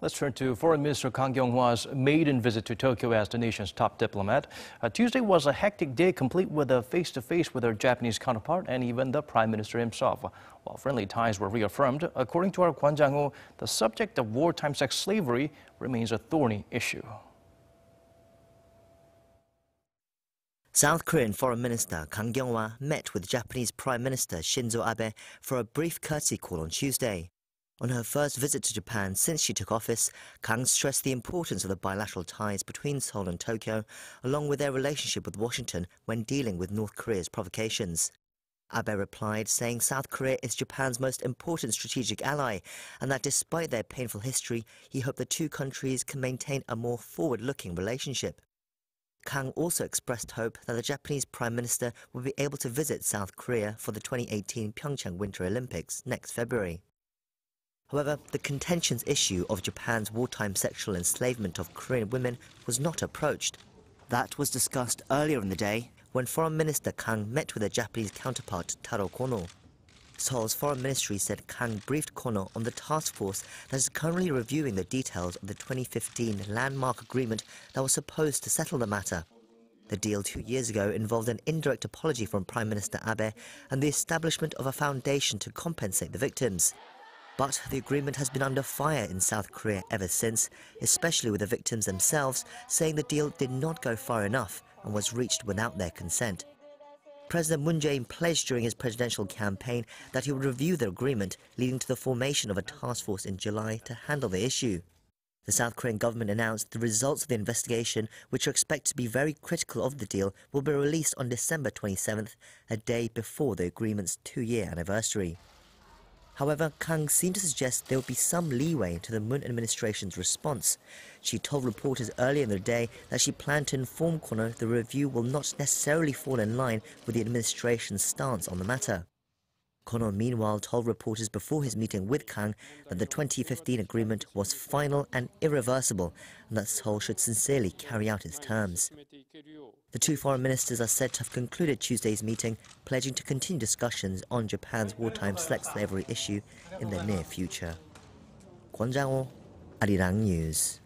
Let's turn to Foreign Minister Kang Kyung-hwa's maiden visit to Tokyo as the nation's top diplomat. Tuesday was a hectic day, complete with a face-to-face with her Japanese counterpart and even the Prime Minister himself. While friendly ties were reaffirmed, according to our Kwon Jang-ho, the subject of wartime sex slavery remains a thorny issue. South Korean Foreign Minister Kang Kyung-hwa met with Japanese Prime Minister Shizo Abe for a brief courtesy call on Tuesday. On her first visit to Japan since she took office, Kang stressed the importance of the bilateral ties between Seoul and Tokyo, along with their relationship with Washington when dealing with North Korea's provocations. Abe replied, saying South Korea is Japan's most important strategic ally, and that despite their painful history, he hoped the two countries can maintain a more forward-looking relationship. Kang also expressed hope that the Japanese Prime Minister will be able to visit South Korea for the 2018 Pyeongchang Winter Olympics next February. However, the contentious issue of Japan's wartime sexual enslavement of Korean women was not approached. That was discussed earlier in the day when Foreign Minister Kang met with her Japanese counterpart Taro Kono. Seoul's foreign ministry said Kang briefed Kono on the task force that is currently reviewing the details of the 2015 landmark agreement that was supposed to settle the matter. The deal 2 years ago involved an indirect apology from Prime Minister Abe and the establishment of a foundation to compensate the victims. But the agreement has been under fire in South Korea ever since, especially with the victims themselves saying the deal did not go far enough and was reached without their consent. President Moon Jae-in pledged during his presidential campaign that he would review the agreement, leading to the formation of a task force in July to handle the issue. The South Korean government announced the results of the investigation, which are expected to be very critical of the deal, will be released on December 27th, a day before the agreement's 2-year anniversary. However, Kang seemed to suggest there would be some leeway to the Moon administration's response. She told reporters earlier in the day that she planned to inform Kono the review will not necessarily fall in line with the administration's stance on the matter. Kono meanwhile told reporters before his meeting with Kang that the 2015 agreement was final and irreversible and that Seoul should sincerely carry out its terms. The two foreign ministers are said to have concluded Tuesday's meeting, pledging to continue discussions on Japan's wartime sex slavery issue in the near future. Kwon Jang-ho, Arirang News.